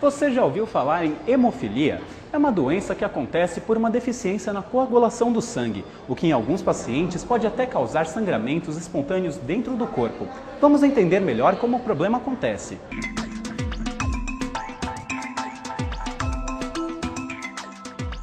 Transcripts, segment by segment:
Você já ouviu falar em hemofilia? É uma doença que acontece por uma deficiência na coagulação do sangue, o que em alguns pacientes pode até causar sangramentos espontâneos dentro do corpo. Vamos entender melhor como o problema acontece.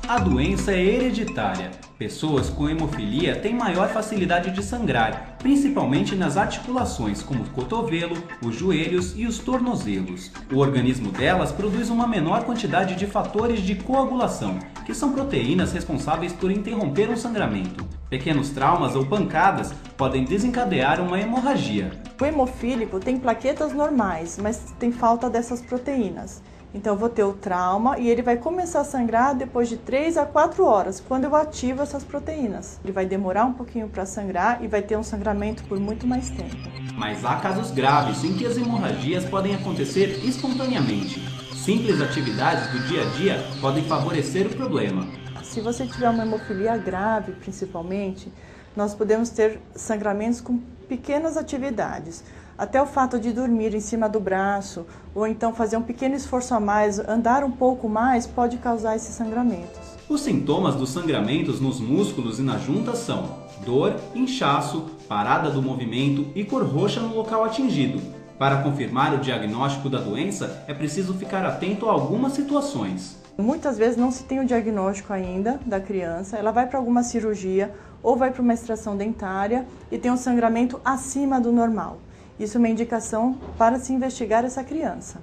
A doença é hereditária. Pessoas com hemofilia têm maior facilidade de sangrar, principalmente nas articulações, como o cotovelo, os joelhos e os tornozelos. O organismo delas produz uma menor quantidade de fatores de coagulação, que são proteínas responsáveis por interromper um sangramento. Pequenos traumas ou pancadas podem desencadear uma hemorragia. O hemofílico tem plaquetas normais, mas tem falta dessas proteínas. Então eu vou ter o trauma e ele vai começar a sangrar depois de 3 a 4 horas, quando eu ativo essas proteínas. Ele vai demorar um pouquinho para sangrar e vai ter um sangramento por muito mais tempo. Mas há casos graves em que as hemorragias podem acontecer espontaneamente. Simples atividades do dia a dia podem favorecer o problema. Se você tiver uma hemofilia grave, principalmente, nós podemos ter sangramentos com pequenas atividades. Até o fato de dormir em cima do braço, ou então fazer um pequeno esforço a mais, andar um pouco mais, pode causar esses sangramentos. Os sintomas dos sangramentos nos músculos e nas juntas são dor, inchaço, parada do movimento e cor roxa no local atingido. Para confirmar o diagnóstico da doença, é preciso ficar atento a algumas situações. Muitas vezes não se tem o diagnóstico ainda da criança, ela vai para alguma cirurgia ou vai para uma extração dentária e tem um sangramento acima do normal. Isso é uma indicação para se investigar essa criança,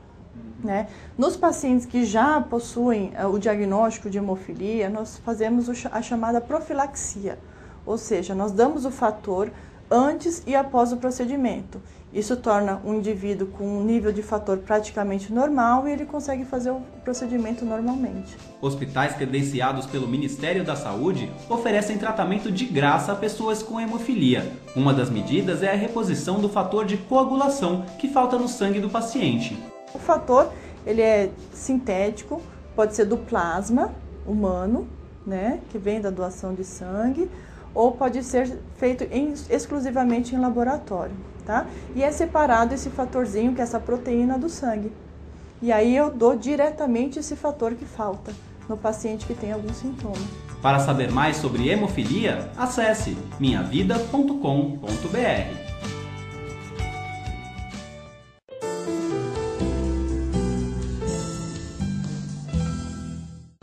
né? Nos pacientes que já possuem o diagnóstico de hemofilia, nós fazemos a chamada profilaxia, ou seja, nós damos o fator antes e após o procedimento. Isso torna um indivíduo com um nível de fator praticamente normal e ele consegue fazer o procedimento normalmente. Hospitais credenciados pelo Ministério da Saúde oferecem tratamento de graça a pessoas com hemofilia. Uma das medidas é a reposição do fator de coagulação que falta no sangue do paciente. O fator ele é sintético, pode ser do plasma humano, né, que vem da doação de sangue, ou pode ser feito exclusivamente em laboratório, tá? E é separado esse fatorzinho, que é essa proteína do sangue. E aí eu dou diretamente esse fator que falta no paciente que tem algum sintoma. Para saber mais sobre hemofilia, acesse minhavida.com.br.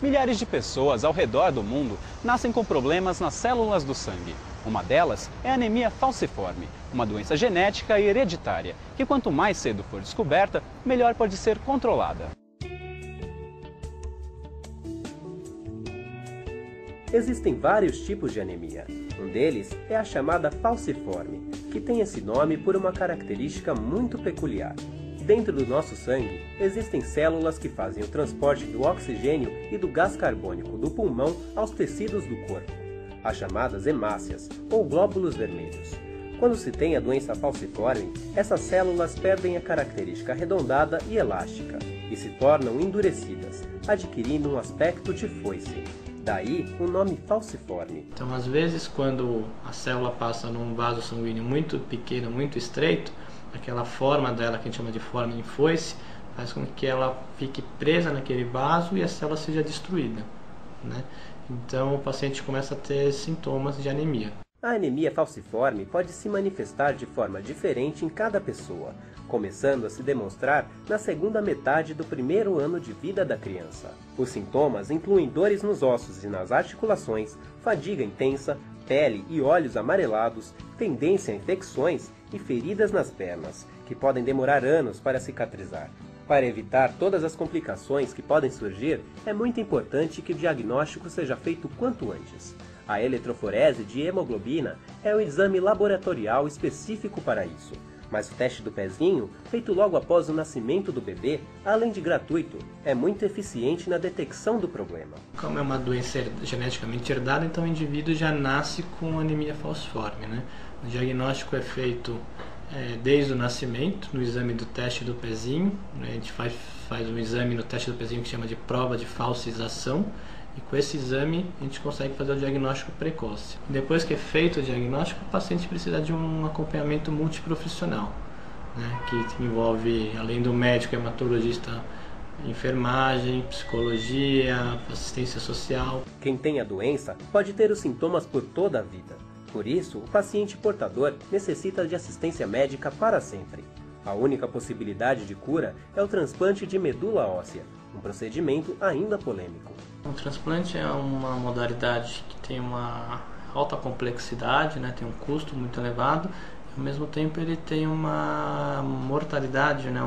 Milhares de pessoas ao redor do mundo nascem com problemas nas células do sangue. Uma delas é a anemia falciforme, uma doença genética e hereditária, que quanto mais cedo for descoberta, melhor pode ser controlada. Existem vários tipos de anemia. Um deles é a chamada falciforme, que tem esse nome por uma característica muito peculiar. Dentro do nosso sangue, existem células que fazem o transporte do oxigênio e do gás carbônico do pulmão aos tecidos do corpo, as chamadas hemácias, ou glóbulos vermelhos. Quando se tem a doença falciforme, essas células perdem a característica arredondada e elástica, e se tornam endurecidas, adquirindo um aspecto de foice. Daí o nome falciforme. Então, às vezes, quando a célula passa num vaso sanguíneo muito pequeno, muito estreito, aquela forma dela, que a gente chama de forma em foice, faz com que ela fique presa naquele vaso e a célula seja destruída, né? Então o paciente começa a ter sintomas de anemia. A anemia falciforme pode se manifestar de forma diferente em cada pessoa, começando a se demonstrar na segunda metade do primeiro ano de vida da criança. Os sintomas incluem dores nos ossos e nas articulações, fadiga intensa, pele e olhos amarelados, tendência a infecções e feridas nas pernas, que podem demorar anos para cicatrizar. Para evitar todas as complicações que podem surgir, é muito importante que o diagnóstico seja feito quanto antes. A eletroforese de hemoglobina é um exame laboratorial específico para isso, mas o teste do pezinho, feito logo após o nascimento do bebê, além de gratuito, é muito eficiente na detecção do problema. Como é uma doença geneticamente herdada, então o indivíduo já nasce com anemia falciforme, né? O diagnóstico é feito desde o nascimento, no exame do teste do pezinho, né? A gente faz um exame no teste do pezinho que chama de prova de falcização, e com esse exame a gente consegue fazer o diagnóstico precoce. Depois que é feito o diagnóstico, o paciente precisa de um acompanhamento multiprofissional, né? Que envolve, além do médico hematologista enfermagem, psicologia, assistência social. Quem tem a doença pode ter os sintomas por toda a vida. Por isso, o paciente portador necessita de assistência médica para sempre. A única possibilidade de cura é o transplante de medula óssea, um procedimento ainda polêmico. O transplante é uma modalidade que tem uma alta complexidade, né? Tem um custo muito elevado, e ao mesmo tempo ele tem uma mortalidade, né?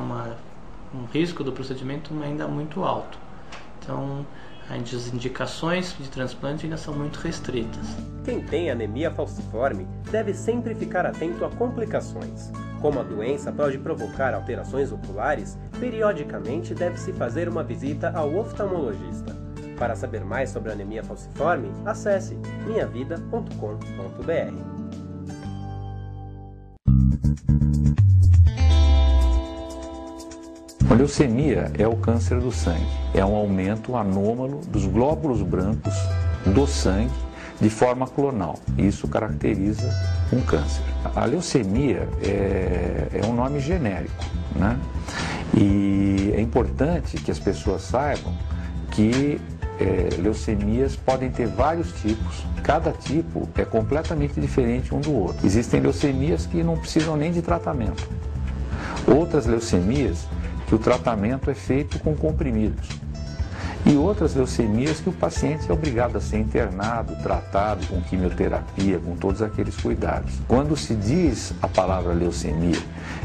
Um risco do procedimento ainda muito alto. Então, as indicações de transplante ainda são muito restritas. Quem tem anemia falciforme deve sempre ficar atento a complicações. Como a doença pode provocar alterações oculares, periodicamente deve-se fazer uma visita ao oftalmologista. Para saber mais sobre a anemia falciforme, acesse minhavida.com.br. A leucemia é o câncer do sangue. É um aumento anômalo dos glóbulos brancos do sangue de forma clonal. Isso caracteriza um câncer. A leucemia é um nome genérico, né? E é importante que as pessoas saibam que leucemias podem ter vários tipos. Cada tipo é completamente diferente um do outro. Existem leucemias que não precisam nem de tratamento. Outras leucemias que o tratamento é feito com comprimidos. E outras leucemias que o paciente é obrigado a ser internado, tratado com quimioterapia, com todos aqueles cuidados. Quando se diz a palavra leucemia,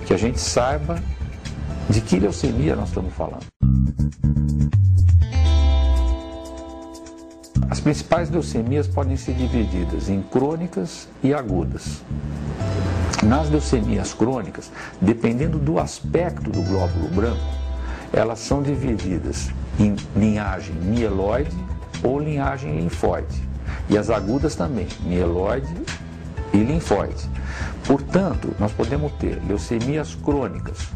que a gente saiba de que leucemia nós estamos falando. As principais leucemias podem ser divididas em crônicas e agudas. Nas leucemias crônicas, dependendo do aspecto do glóbulo branco, elas são divididas em linhagem mieloide ou linhagem linfóide. E as agudas também, mieloide e linfóide. Portanto, nós podemos ter leucemias crônicas,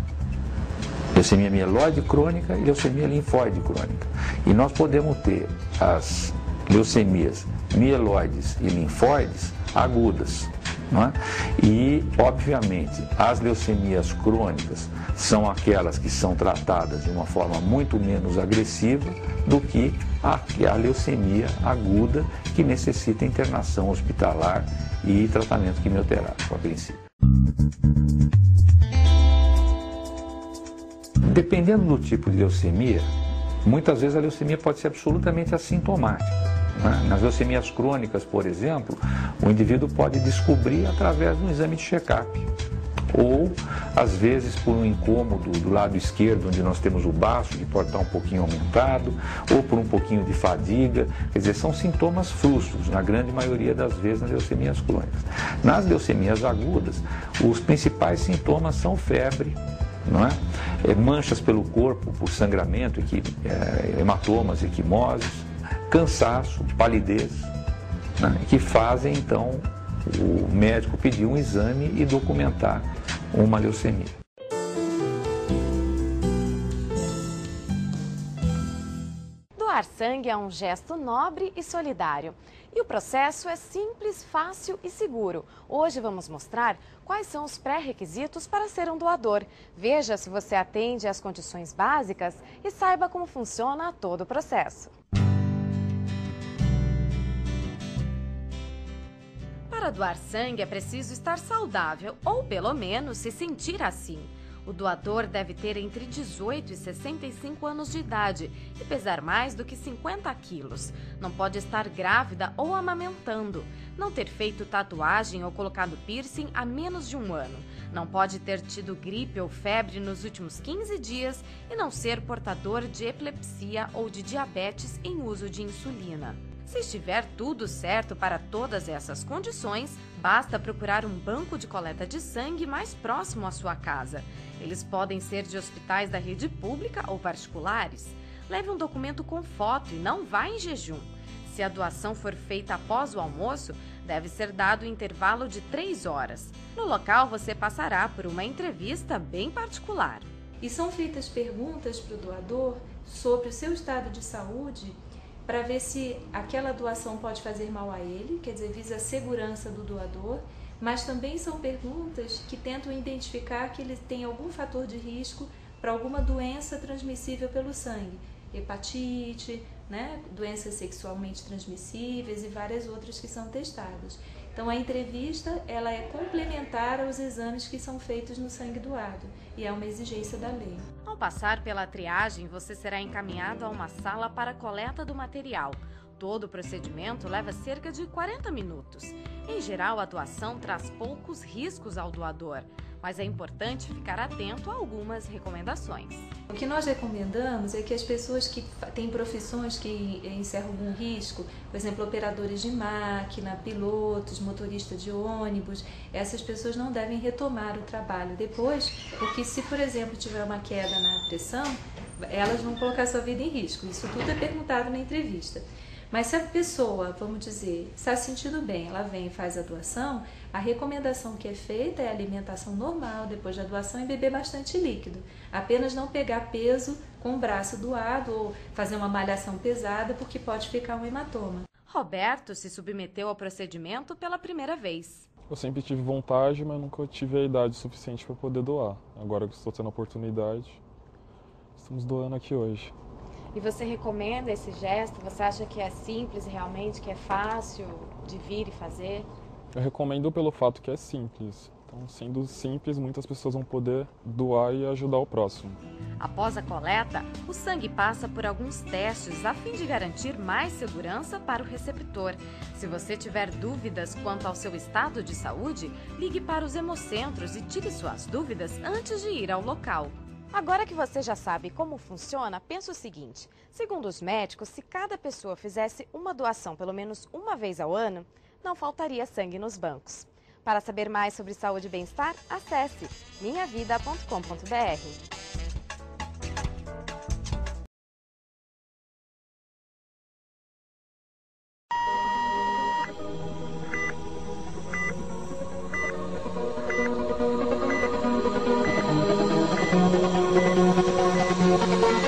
leucemia mieloide crônica e leucemia linfóide crônica. E nós podemos ter as leucemias mieloides e linfóides agudas. Não é? E, obviamente, as leucemias crônicas são aquelas que são tratadas de uma forma muito menos agressiva do que a leucemia aguda, que necessita internação hospitalar e tratamento quimioterápico, a princípio. Dependendo do tipo de leucemia, muitas vezes a leucemia pode ser absolutamente assintomática. Nas leucemias crônicas, por exemplo, o indivíduo pode descobrir através de um exame de check-up. Ou, às vezes, por um incômodo do lado esquerdo, onde nós temos o baço, que pode estar um pouquinho aumentado, ou por um pouquinho de fadiga. Quer dizer, são sintomas frustros, na grande maioria das vezes, nas leucemias crônicas. Nas leucemias agudas, os principais sintomas são febre, não é? Manchas pelo corpo por sangramento, hematomas, equimoses, cansaço, palidez, né, que fazem, então, o médico pedir um exame e documentar uma leucemia. Doar sangue é um gesto nobre e solidário. E o processo é simples, fácil e seguro. Hoje vamos mostrar quais são os pré-requisitos para ser um doador. Veja se você atende às condições básicas e saiba como funciona todo o processo. Para doar sangue é preciso estar saudável ou, pelo menos, se sentir assim. O doador deve ter entre 18 e 65 anos de idade e pesar mais do que 50 quilos. Não pode estar grávida ou amamentando. Não ter feito tatuagem ou colocado piercing há menos de um ano. Não pode ter tido gripe ou febre nos últimos 15 dias e não ser portador de epilepsia ou de diabetes em uso de insulina. Se estiver tudo certo para todas essas condições, basta procurar um banco de coleta de sangue mais próximo à sua casa. Eles podem ser de hospitais da rede pública ou particulares. Leve um documento com foto e não vá em jejum. Se a doação for feita após o almoço, deve ser dado um intervalo de 3 horas. No local, você passará por uma entrevista bem particular. E são feitas perguntas para o doador sobre o seu estado de saúde, para ver se aquela doação pode fazer mal a ele, quer dizer, visa a segurança do doador, mas também são perguntas que tentam identificar que ele tem algum fator de risco para alguma doença transmissível pelo sangue, hepatite, né, doenças sexualmente transmissíveis e várias outras que são testadas. Então a entrevista ela é complementar aos exames que são feitos no sangue doado e é uma exigência da lei. Ao passar pela triagem, você será encaminhado a uma sala para a coleta do material. Todo o procedimento leva cerca de 40 minutos. Em geral, a doação traz poucos riscos ao doador, mas é importante ficar atento a algumas recomendações. O que nós recomendamos é que as pessoas que têm profissões que encerram algum risco, por exemplo, operadores de máquina, pilotos, motoristas de ônibus, essas pessoas não devem retomar o trabalho depois, porque se, por exemplo, tiver uma queda na pressão, elas vão colocar sua vida em risco. Isso tudo é perguntado na entrevista. Mas se a pessoa, vamos dizer, está se sentindo bem, ela vem e faz a doação, a recomendação que é feita é a alimentação normal depois da doação e beber bastante líquido. Apenas não pegar peso com o braço doado ou fazer uma malhação pesada, porque pode ficar um hematoma. Roberto se submeteu ao procedimento pela primeira vez. Eu sempre tive vontade, mas nunca tive a idade suficiente para poder doar. Agora que estou tendo a oportunidade, estamos doando aqui hoje. E você recomenda esse gesto? Você acha que é simples realmente, que é fácil de vir e fazer? Eu recomendo pelo fato que é simples. Então, sendo simples, muitas pessoas vão poder doar e ajudar o próximo. Após a coleta, o sangue passa por alguns testes a fim de garantir mais segurança para o receptor. Se você tiver dúvidas quanto ao seu estado de saúde, ligue para os hemocentros e tire suas dúvidas antes de ir ao local. Agora que você já sabe como funciona, pensa o seguinte: segundo os médicos, se cada pessoa fizesse uma doação pelo menos uma vez ao ano, não faltaria sangue nos bancos. Para saber mais sobre saúde e bem-estar, acesse minhavida.com.br. Thank you.